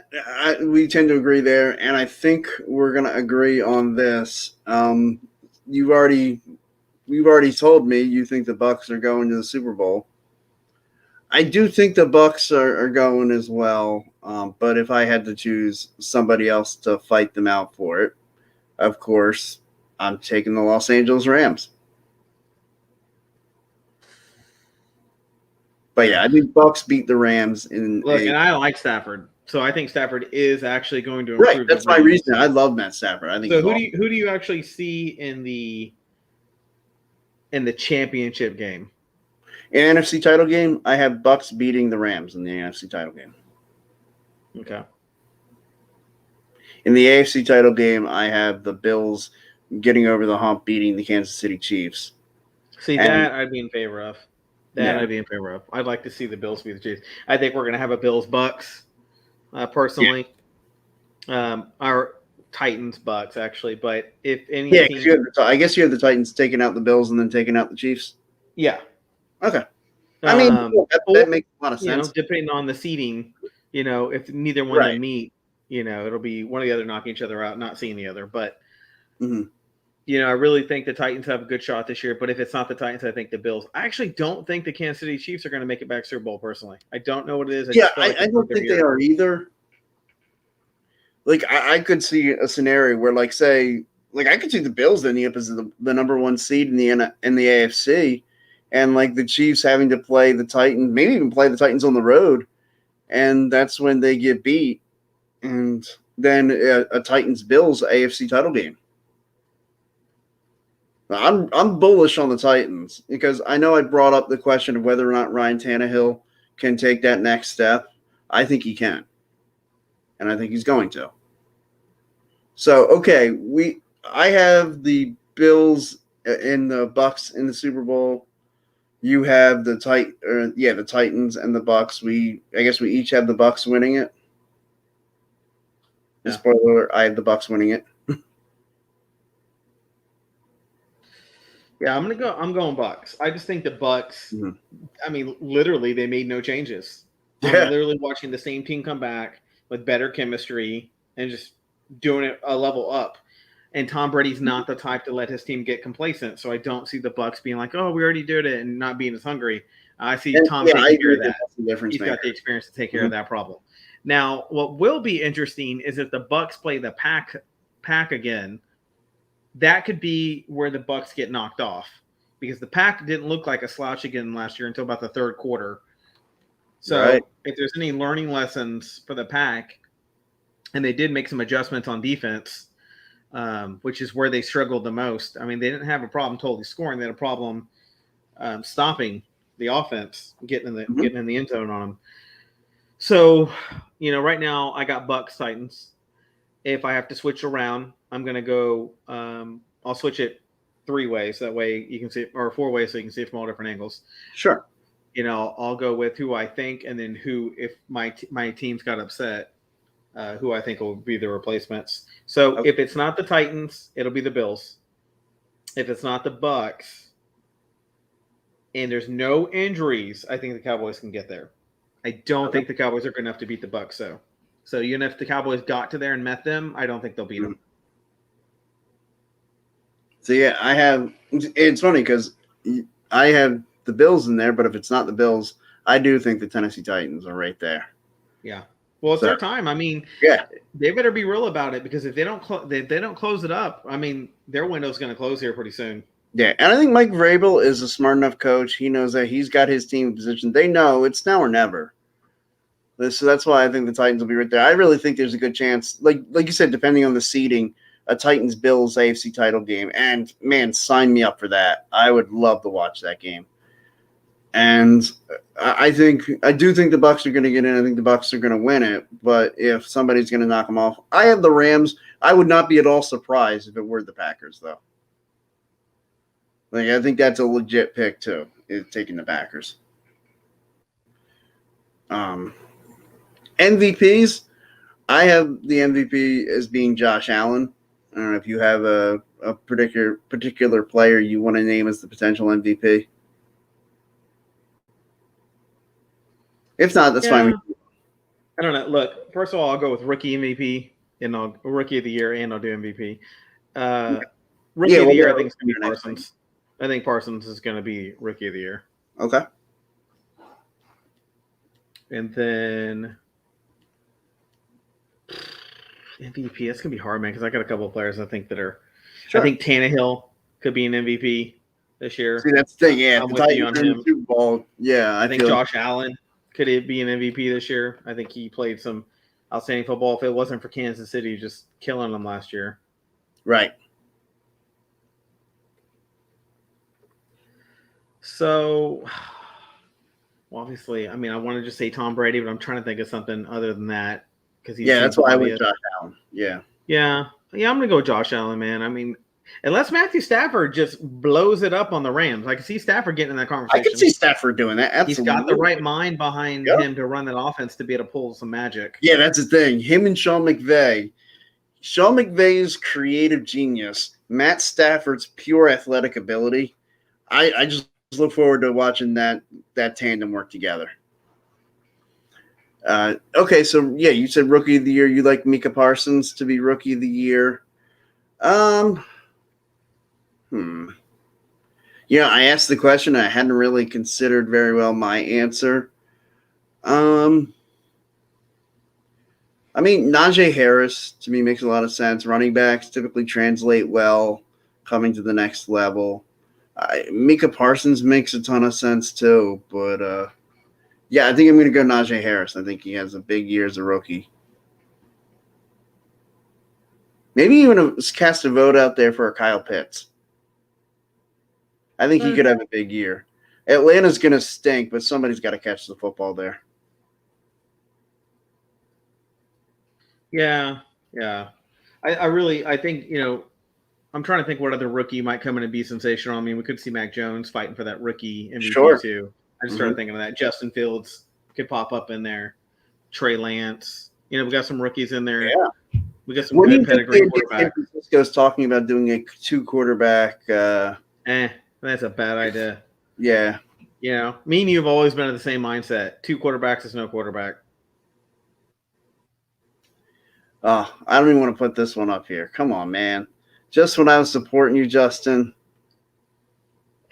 Speaker 1: we tend to agree there, and I think we're going to agree on this. You've already told me you think the Bucs are going to the Super Bowl. I do think the Bucs are going as well, but if I had to choose somebody else to fight them out for it, of course, I'm taking the Los Angeles Rams. But yeah, I think Bucs beat the Rams in.
Speaker 2: And I like Stafford, so I think Stafford is actually going to improve.
Speaker 1: Right, that's my reason. I love Matt Stafford. I think.
Speaker 2: So who do you actually see in the championship game?
Speaker 1: In NFC title game, I have Bucs beating the Rams in the NFC title game.
Speaker 2: Okay.
Speaker 1: In the AFC title game, I have the Bills getting over the hump, beating the Kansas City Chiefs.
Speaker 2: See, that I'd be in favor of. I'd be in favor of. I'd like to see the Bills beat the Chiefs. I think we're going to have a Bills-Bucks, personally. Our Titans-Bucks, actually. But if any team...
Speaker 1: I guess you have the Titans taking out the Bills and then taking out the Chiefs?
Speaker 2: Yeah.
Speaker 1: Okay. I mean, that makes a lot of sense.
Speaker 2: Depending on the seeding, if neither one of them meet, it'll be one or the other knocking each other out, not seeing the other. But, I really think the Titans have a good shot this year. But if it's not the Titans, I think the Bills. I actually don't think the Kansas City Chiefs are going to make it back to Super Bowl, personally. I don't know what it is.
Speaker 1: I don't think they are either. Like, I could see a scenario where, like, say, like, I could see the Bills ending up as the number one seed in the AFC. And, like, the Chiefs having to play the Titans, maybe even play the Titans on the road. And that's when they get beat. And then a Titans-Bills AFC title game. I'm bullish on the Titans because I know I brought up the question of whether or not Ryan Tannehill can take that next step. I think he can. And I think he's going to. So, okay, I have the Bills and the Bucks in the Super Bowl. You have the Titans and the Bucks. I guess we each have the Bucks winning it. Yeah. Spoiler alert, I have the Bucks winning it.
Speaker 2: Yeah, I'm going Bucks. I just think the Bucks. I mean, literally, they made no changes. I'm literally watching the same team come back with better chemistry and just doing it a level up. And Tom Brady's not the type to let his team get complacent, so I don't see the Bucks being like, "Oh, we already did it," and not being as hungry. I see Tom taking care of that. He's got the experience to take care of that problem. Now, what will be interesting is if the Bucks play the Pack again. That could be where the Bucks get knocked off because the Pack didn't look like a slouch again last year until about the third quarter. So if there's any learning lessons for the Pack, and they did make some adjustments on defense, which is where they struggled the most. I mean, they didn't have a problem totally scoring; they had a problem stopping the offense, getting in the end zone on them. So, right now I got Bucks Titans. If I have to switch around, I'm going to go I'll switch it 3 ways. That way you can see it, or 4 ways so you can see it from all different angles.
Speaker 1: Sure.
Speaker 2: I'll go with who I think, and then who, if my teams got upset, who I think will be the replacements. So if it's not the Titans, it'll be the Bills. If it's not the Bucks, and there's no injuries, I think the Cowboys can get there. I don't think the Cowboys are good enough to beat the Bucks, So even if the Cowboys got to there and met them, I don't think they'll beat them.
Speaker 1: So, it's funny because I have the Bills in there, but if it's not the Bills, I do think the Tennessee Titans are right there.
Speaker 2: Yeah. Well, it's their time. I mean, they better be real about it because if they don't close it up, I mean, their window's going to close here pretty soon.
Speaker 1: Yeah, and I think Mike Vrabel is a smart enough coach. He knows that he's got his team in position. They know it's now or never. So that's why I think the Titans will be right there. I really think there's a good chance, like you said, depending on the seeding, a Titans-Bills AFC title game. And, man, sign me up for that. I would love to watch that game. And I do think the Bucks are going to get in. I think the Bucks are going to win it. But if somebody's going to knock them off, I have the Rams. I would not be at all surprised if it were the Packers, though. Like, I think that's a legit pick, too, is taking the Packers. MVPs, I have the MVP as being Josh Allen. I don't know if you have a particular player you want to name as the potential MVP. If not, that's fine.
Speaker 2: I don't know. Look, first of all, I'll go with rookie MVP and rookie of the year, and I'll do MVP. Rookie of the year, I think it's going to be Parsons. I think Parsons is going to be rookie of the year.
Speaker 1: Okay.
Speaker 2: And then MVP, that's going to be hard, man, because I got a couple of players I think that are – I think Tannehill could be an MVP this year.
Speaker 1: See, that's the thing, yeah.
Speaker 2: I'm with you on him.
Speaker 1: Super Bowl, yeah.
Speaker 2: I think Josh Allen could be an MVP this year. I think he played some outstanding football. If it wasn't for Kansas City just killing them last year.
Speaker 1: Right.
Speaker 2: So, obviously, I mean, I want to just say Tom Brady, but I'm trying to think of something other than that.
Speaker 1: That's why I went Josh Allen. Yeah.
Speaker 2: I'm going to go Josh Allen, man. I mean, Unless Matthew Stafford just blows it up on the Rams. I can see Stafford getting in that conversation.
Speaker 1: I can see Stafford doing that. Absolutely.
Speaker 2: He's got the right mind behind him to run that offense to be able to pull some magic.
Speaker 1: Yeah, that's the thing. Him and Sean McVay. Sean McVay's creative genius, Matt Stafford's pure athletic ability. I just look forward to watching that tandem work together. Okay, so yeah, you said rookie of the year. You like Mika Parsons to be rookie of the year. Yeah, I asked the question. I hadn't really considered very well my answer. I mean, Najee Harris to me makes a lot of sense. Running backs typically translate well, coming to the next level. Mika Parsons makes a ton of sense too, but yeah, I think I'm going to go Najee Harris. I think he has a big year as a rookie. Maybe even cast a vote out there for a Kyle Pitts. I think he could have a big year. Atlanta's going to stink, but somebody's got to catch the football there.
Speaker 2: Yeah. I think, I'm trying to think what other rookie might come in and be sensational. I mean, we could see Mac Jones fighting for that rookie MVP too. I just started thinking of that. Justin Fields could pop up in there. Trey Lance. We got some rookies in there.
Speaker 1: Yeah.
Speaker 2: We got some good pedigree quarterbacks.
Speaker 1: San Francisco's talking about doing a 2-quarterback.
Speaker 2: That's a bad idea.
Speaker 1: Yeah.
Speaker 2: Me and you have always been in the same mindset. 2 quarterbacks is no quarterback.
Speaker 1: Oh, I don't even want to put this one up here. Come on, man. Just when I was supporting you, Justin.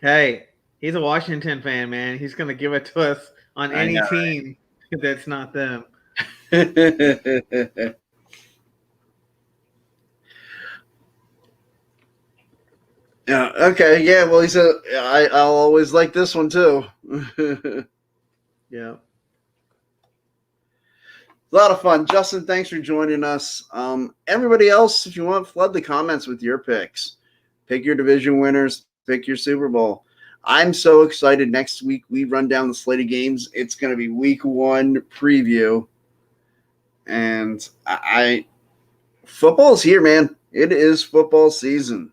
Speaker 2: Hey, he's a Washington fan, man. He's going to give it to us on any team that's not them.
Speaker 1: Yeah. Okay. Yeah. Well, he said I'll always like this one too.
Speaker 2: Yeah.
Speaker 1: A lot of fun. Justin, thanks for joining us. Everybody else, if you want, flood the comments with your picks. Pick your division winners. Pick your Super Bowl. I'm so excited. Next week, we run down the slate of games. It's going to be week 1 preview. And football's here, man. It is football season.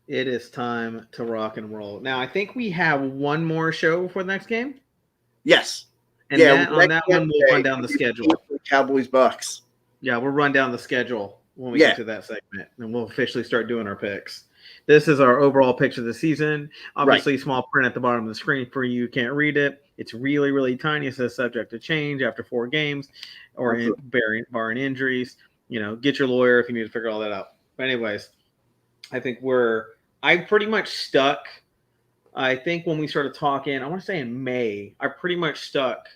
Speaker 2: It is time to rock and roll. Now, I think we have one more show for the next game.
Speaker 1: Yes.
Speaker 2: And on that one, we'll run down the schedule.
Speaker 1: Cowboys Bucks.
Speaker 2: Yeah, we'll run down the schedule when we get to that segment, and we'll officially start doing our picks. This is our overall picks of the season. Obviously, small print at the bottom of the screen for you can't read it. It's really, really tiny. It says subject to change after 4 games or barring injuries. Get your lawyer if you need to figure all that out. But anyways, I think I pretty much stuck. I think when we started talking, I want to say in May, I pretty much stuck.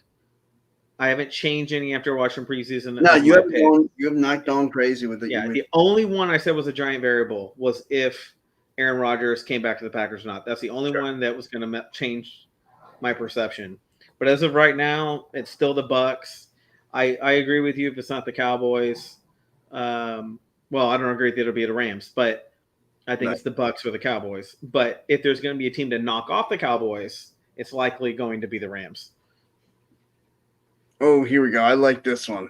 Speaker 2: I haven't changed any after watching preseason.
Speaker 1: No, you have not gone crazy with it.
Speaker 2: Yeah, the only one I said was a giant variable was if Aaron Rodgers came back to the Packers or not. That's the only one that was going to change my perception. But as of right now, it's still the Bucks. I agree with you if it's not the Cowboys. Well, I don't agree that it'll be the Rams, but I think it's the Bucks or the Cowboys. But if there's going to be a team to knock off the Cowboys, it's likely going to be the Rams.
Speaker 1: Oh, here we go. I like this one.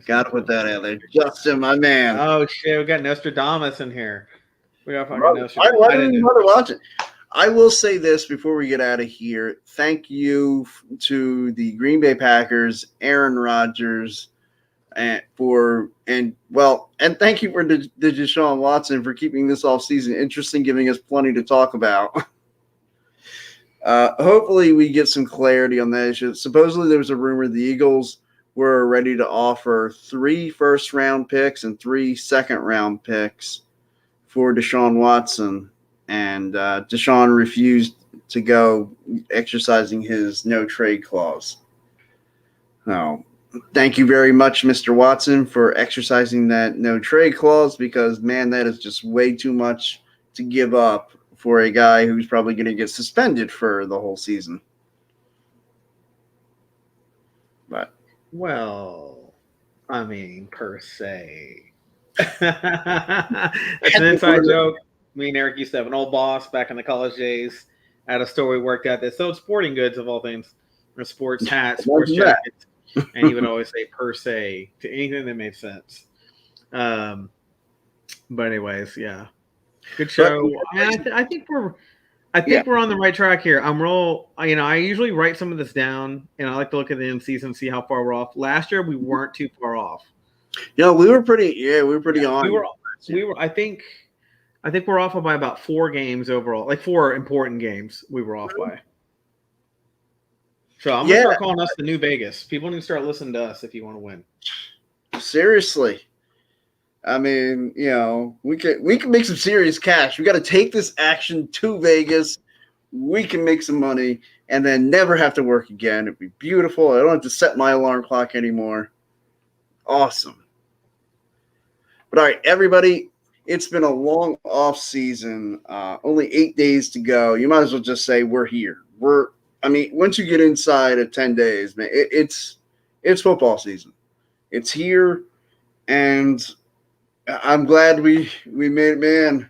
Speaker 1: Got to put that out there. Justin, my man.
Speaker 2: Oh, shit. We got Nostradamus in here. We got fucking Nostradamus.
Speaker 1: I didn't even want to watch it. I will say this before we get out of here. Thank you to the Green Bay Packers, Aaron Rodgers, and thank you for the Deshaun Watson for keeping this offseason interesting, giving us plenty to talk about. Hopefully we get some clarity on that issue. Supposedly there was a rumor the Eagles were ready to offer 3 first-round picks and 3 second-round picks for Deshaun Watson, and Deshaun refused to go, exercising his no-trade clause. Oh, thank you very much, Mr. Watson, for exercising that no-trade clause because, man, that is just way too much to give up for a guy who's probably going to get suspended for the whole season. But
Speaker 2: well, I mean, per se. That's an inside joke. Me and Eric used to have an old boss back in the college days. Had a store we worked at that sold sporting goods of all things, or sports hats, sports jackets, and he would always say per se to anything that made sense. But anyways, yeah, good show. I think we're on the right track here. I usually write some of this down, and I like to look at the end season and see how far we're off. Last year, we weren't too far off.
Speaker 1: We were pretty on.
Speaker 2: We were. I think we're off by about 4 games overall, like 4 important games. We were off by. So I'm gonna start calling us the new Vegas. People need to start listening to us if you want to win.
Speaker 1: Seriously. I mean, we can make some serious cash. We got to take this action to Vegas. We can make some money and then never have to work again. It'd be beautiful. I don't have to set my alarm clock anymore. Awesome. But all right, everybody, it's been a long off season. Only 8 days to go. You might as well just say we're here. Once you get inside of 10 days, man, it's football season. It's here, and I'm glad we made it, man.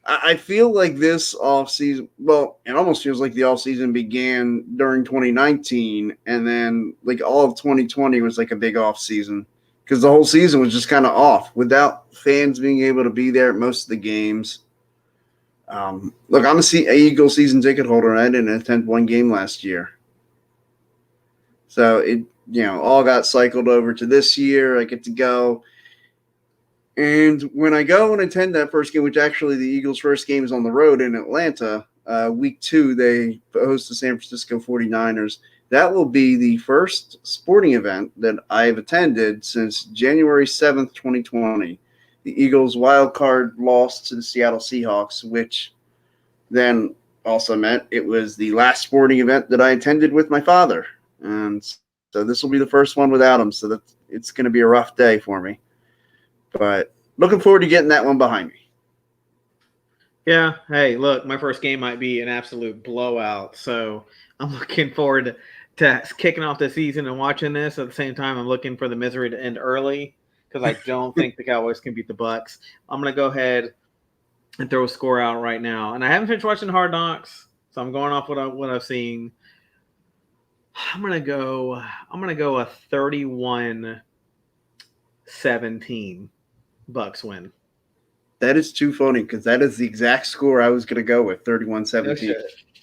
Speaker 1: I feel like this offseason, well, it almost feels like the offseason began during 2019, and then like all of 2020 was like a big offseason because the whole season was just kind of off without fans being able to be there at most of the games. Look, I'm a Eagle season ticket holder, and I didn't attend one game last year. So it, all got cycled over to this year. I get to go. And when I go and attend that first game, which actually the Eagles' first game is on the road in Atlanta, week 2, they host the San Francisco 49ers. That will be the first sporting event that I've attended since January 7th, 2020. The Eagles' wild card loss to the Seattle Seahawks, which then also meant it was the last sporting event that I attended with my father. And so this will be the first one without him, so it's going to be a rough day for me. But looking forward to getting that one behind me.
Speaker 2: Yeah. Hey, look, my first game might be an absolute blowout. So I'm looking forward to kicking off the season and watching this. At the same time, I'm looking for the misery to end early because I don't think the Cowboys can beat the Bucs. I'm going to go ahead and throw a score out right now. And I haven't finished watching Hard Knocks, so I'm going off what I've seen. I'm going to go a 31-17 Bucs win.
Speaker 1: That is too funny because that is the exact score I was going to go with, 31-17.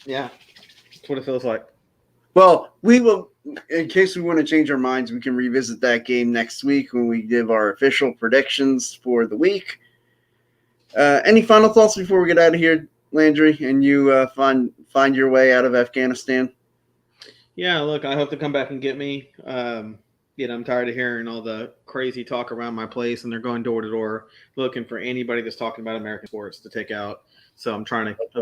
Speaker 2: Yeah, that's what it feels like.
Speaker 1: Well, we will, in case we want to change our minds, we can revisit that game next week when we give our official predictions for the week. Any final thoughts before we get out of here, Landry, and you find your way out of Afghanistan?
Speaker 2: Yeah, look, I hope to come back and get me. I'm tired of hearing all the crazy talk around my place, and they're going door to door looking for anybody that's talking about American sports to take out. So I'm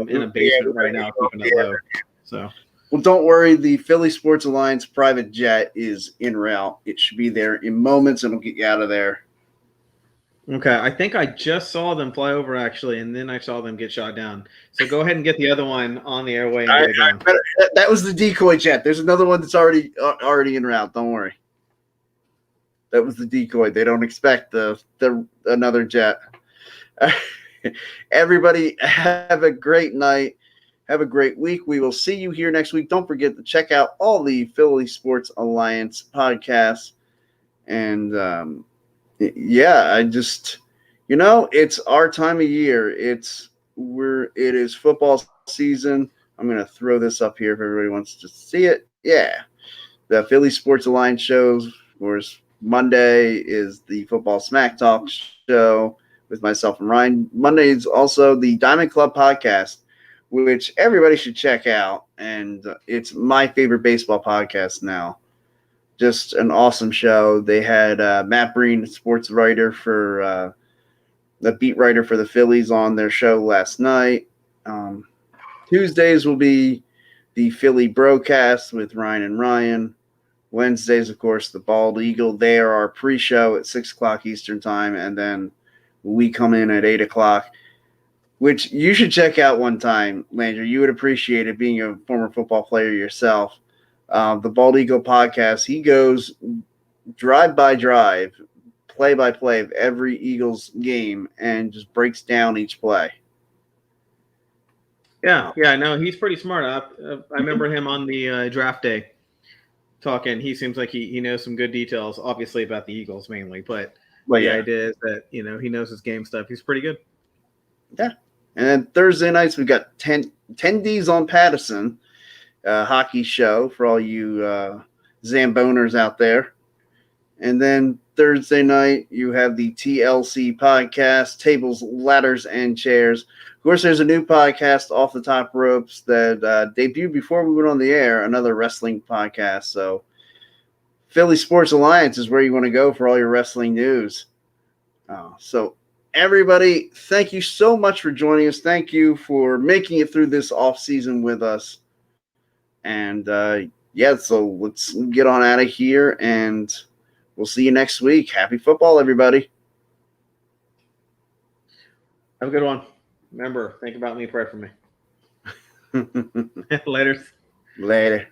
Speaker 2: in a basement right now, keeping it low. So.
Speaker 1: Well, don't worry. The Philly Sports Alliance private jet is en route. It should be there in moments, and it'll get you out of there.
Speaker 2: Okay, I think I just saw them fly over, actually, and then I saw them get shot down. So go ahead and get the other one on the airway. And get it going.
Speaker 1: That was the decoy jet. There's another one that's already en route. Don't worry. That was the decoy. They don't expect the another jet. Everybody, have a great night. Have a great week. We will see you here next week. Don't forget to check out all the Philly Sports Alliance podcasts. And I just, it's our time of year. It is football season. I'm going to throw this up here if everybody wants to see it. Yeah. The Philly Sports Alliance shows, of course, Monday is the Football Smack Talk show with myself and Ryan. Monday is also the Diamond Club podcast, which everybody should check out. And it's my favorite baseball podcast now. Just an awesome show. They had Matt Breen, sports writer for the beat writer for the Phillies, on their show last night. Tuesdays will be the Philly broadcast with Ryan and Ryan. Wednesdays, of course, the Bald Eagle. They are our pre-show at 6 o'clock Eastern time, and then we come in at 8 o'clock, which you should check out one time, Landry. You would appreciate it, being a former football player yourself. The Bald Eagle podcast, he goes drive by drive, play by play of every Eagles game and just breaks down each play.
Speaker 2: Yeah, no, he's pretty smart. I remember him on the draft day talking. He seems like he knows some good details, obviously about the Eagles mainly, but
Speaker 1: Well,
Speaker 2: the
Speaker 1: yeah.
Speaker 2: idea is that, he knows his game stuff. He's pretty good.
Speaker 1: Yeah. And then Thursday nights, we got 10 Ds on Patterson, hockey show for all you Zamboners out there. And then Thursday night, you have the TLC podcast, Tables, Ladders, and Chairs. Of course, there's a new podcast, Off the Top Ropes, that debuted before we went on the air, another wrestling podcast. So Philly Sports Alliance is where you want to go for all your wrestling news. So everybody, thank you so much for joining us. Thank you for making it through this off season with us. And so let's get on out of here, and we'll see you next week. Happy football, everybody.
Speaker 2: Have a good one. Remember, think about me, pray for me. Later.
Speaker 1: Later.